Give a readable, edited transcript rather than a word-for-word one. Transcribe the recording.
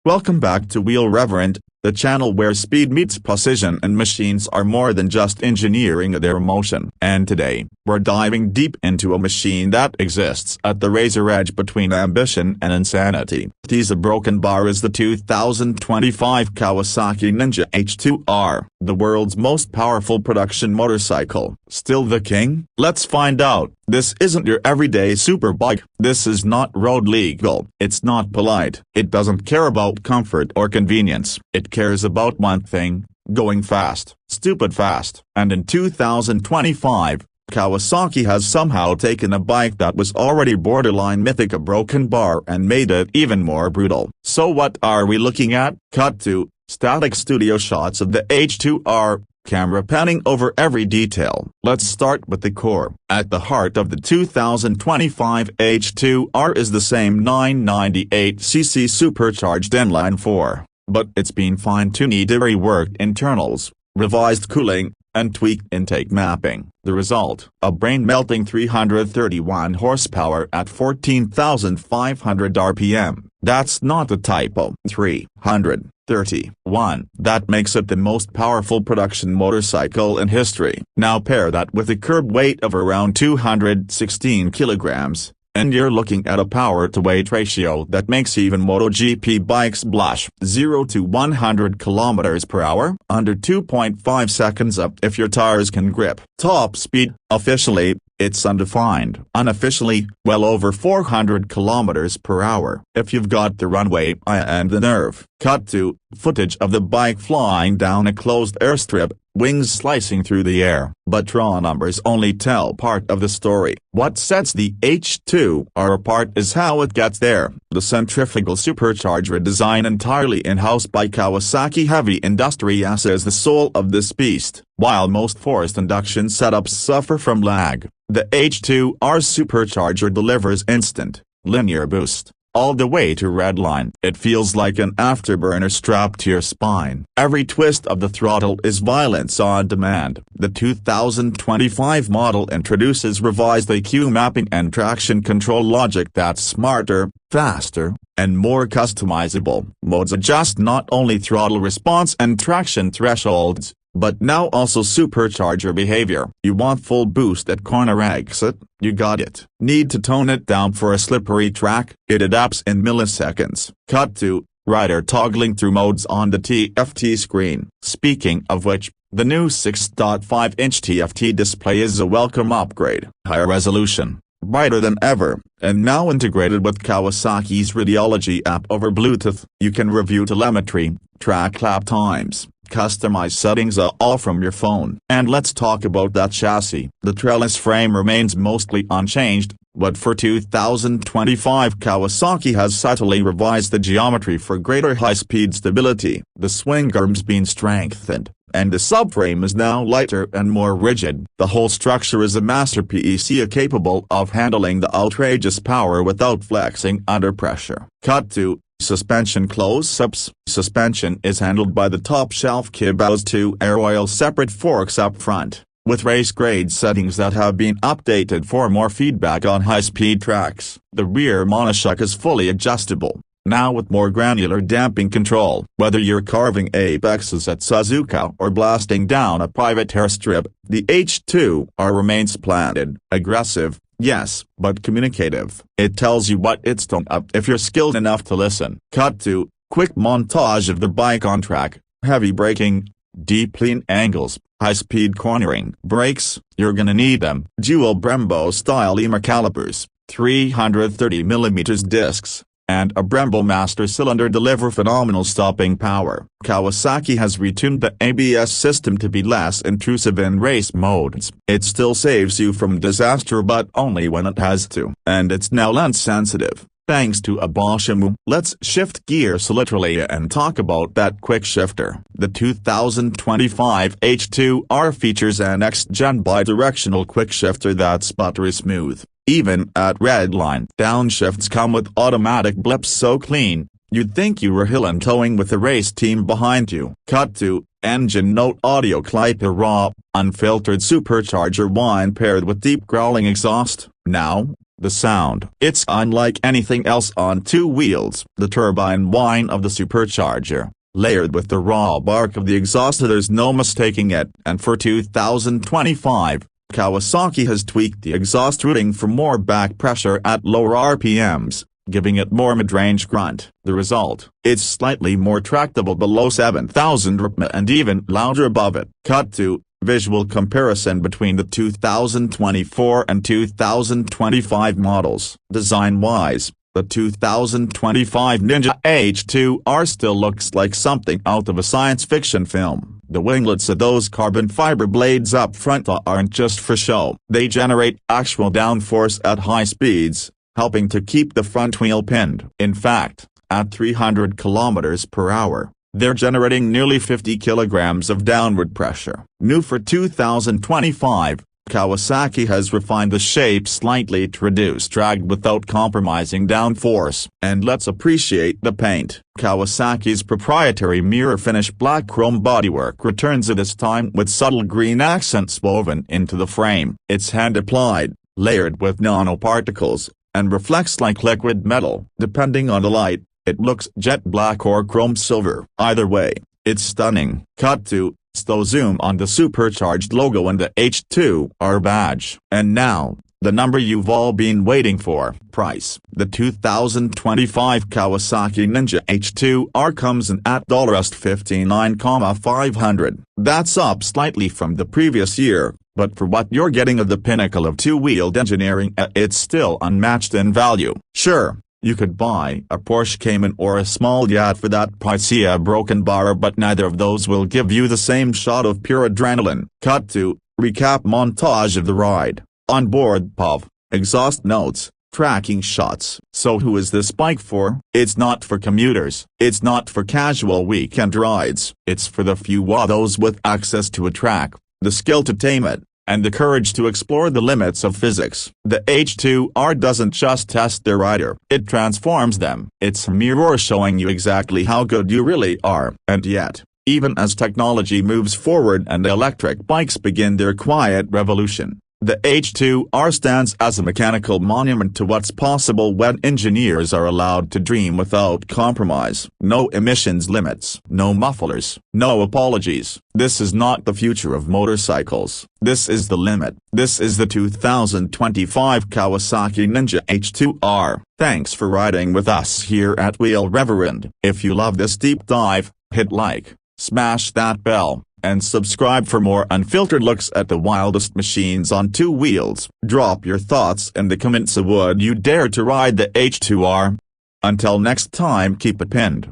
Welcome back to Wheel Reverend, the channel where speed meets precision and machines are more than just engineering their motion. And today, we're diving deep into a machine that exists at the razor edge between ambition and insanity. The broken bar is the 2025 Kawasaki Ninja H2R, the world's most powerful production motorcycle. Still the king? Let's find out. This isn't your everyday superbike. This is not road legal. It's not polite. It doesn't care about comfort or convenience. It cares about one thing: going fast, stupid fast. And in 2025, Kawasaki has somehow taken a bike that was already borderline mythic, a broken bar, and made it even more brutal. So what are we looking at? Cut to static studio shots of the H2R, camera panning over every detail. Let's start with the core. At the heart of the 2025 H2R is the same 998cc supercharged inline-four, but it's been fine-tuned, reworked internals, revised cooling, and tweaked intake mapping. The result: a brain-melting 331 horsepower at 14,500 RPM. That's not a typo. 331. That makes it the most powerful production motorcycle in history. Now pair that with a curb weight of around 216 kilograms, and you're looking at a power-to-weight ratio that makes even MotoGP bikes blush. 0 to 100 kilometers per hour under 2.5 seconds up if your tires can grip. Top speed: officially, it's undefined. Unofficially, well over 400 kilometers per hour if you've got the runway and the nerve. Cut to footage of the bike flying down a closed airstrip, wings slicing through the air. But raw numbers only tell part of the story. What sets the H2R apart is how it gets there. The centrifugal supercharger design, entirely in-house by Kawasaki Heavy Industries, is the soul of this beast. While most forced induction setups suffer from lag, the H2R supercharger delivers instant, linear boost, all the way to redline. It feels like an afterburner strapped to your spine. Every twist of the throttle is violence on demand. The 2025 model introduces revised EQ mapping and traction control logic that's smarter, faster, and more customizable. Modes adjust not only throttle response and traction thresholds, but now also supercharger behavior. You want full boost at corner exit? You got it. Need to tone it down for a slippery track? It adapts in milliseconds. Cut to rider toggling through modes on the TFT screen. Speaking of which, the new 6.5-inch TFT display is a welcome upgrade. Higher resolution, brighter than ever, and now integrated with Kawasaki's Rideology app over Bluetooth. You can review telemetry, track lap times, customize settings all from your phone. And let's talk about that chassis. The trellis frame remains mostly unchanged, but for 2025 Kawasaki has subtly revised the geometry for greater high-speed stability. The swing arm's been strengthened, and the subframe is now lighter and more rigid. The whole structure is a masterpiece, capable of handling the outrageous power without flexing under pressure. Cut to suspension close-ups. Suspension is handled by the top-shelf kit, has two air-oil separate forks up front, with race-grade settings that have been updated for more feedback on high-speed tracks. The rear monoshock is fully adjustable, now with more granular damping control. Whether you're carving apexes at Suzuka or blasting down a private airstrip, the H2R remains planted, aggressive, yes, but communicative. It tells you what it's done up if you're skilled enough to listen. Cut to quick montage of the bike on track: heavy braking, deep lean angles, high-speed cornering. Brakes: you're gonna need them. Dual Brembo-style EMA calipers, 330mm discs, and a Brembo master cylinder deliver phenomenal stopping power. Kawasaki has retuned the ABS system to be less intrusive in race modes. It still saves you from disaster, but only when it has to. And it's now lens sensitive, thanks to a Bosch EMU. Let's shift gears literally and talk about that quick shifter. The 2025 H2R features an next-gen bidirectional quick shifter that's buttery smooth. Even at redline, downshifts come with automatic blips so clean, you'd think you were hill and towing with a race team behind you. Cut to engine note audio clip: a raw, unfiltered supercharger whine paired with deep growling exhaust. Now, The sound. It's unlike anything else on two wheels. The turbine whine of the supercharger, layered with the raw bark of the exhaust, there's no mistaking it. And for 2025, Kawasaki has tweaked the exhaust routing for more back pressure at lower RPMs, giving it more mid-range grunt. The result? It's slightly more tractable below 7,000 RPM and even louder above it. Cut to visual comparison between the 2024 and 2025 models. Design-wise, the 2025 Ninja H2R still looks like something out of a science fiction film. The winglets of those carbon fiber blades up front aren't just for show. They generate actual downforce at high speeds, helping to keep the front wheel pinned. In fact, at 300 kilometers per hour, they're generating nearly 50 kilograms of downward pressure. New for 2025, Kawasaki has refined the shape slightly to reduce drag without compromising downforce. And let's appreciate the paint. Kawasaki's proprietary mirror finish black chrome bodywork returns this time with subtle green accents woven into the frame. It's hand-applied, layered with nanoparticles, and reflects like liquid metal. Depending on the light, it looks jet black or chrome silver. Either way, it's stunning. Cut to slow zoom on the supercharged logo and the H2R badge. And now, the number you've all been waiting for. Price. The 2025 Kawasaki Ninja H2R comes in at $59,500. That's up slightly from the previous year, but for what you're getting of the pinnacle of two-wheeled engineering, it's still unmatched in value. Sure, you could buy a Porsche Cayman or a small yacht for that pricey broken bar, but neither of those will give you the same shot of pure adrenaline. Cut to recap montage of the ride. On board POV, exhaust notes, tracking shots. So who is this bike for? It's not for commuters. It's not for casual weekend rides. It's for the few those with access to a track, the skill to tame it, and the courage to explore the limits of physics. The H2R doesn't just test their rider, it transforms them. It's a mirror showing you exactly how good you really are. And yet, even as technology moves forward and electric bikes begin their quiet revolution, the H2R stands as a mechanical monument to what's possible when engineers are allowed to dream without compromise. No emissions limits, no mufflers, no apologies. This is not the future of motorcycles. This is the limit. This is the 2025 Kawasaki Ninja H2R. Thanks for riding with us here at Wheel Reverend. If you love this deep dive, hit like, smash that bell, and subscribe for more unfiltered looks at the wildest machines on two wheels. Drop your thoughts in the comments. Would you dare to ride the H2R? Until next time, keep it pinned.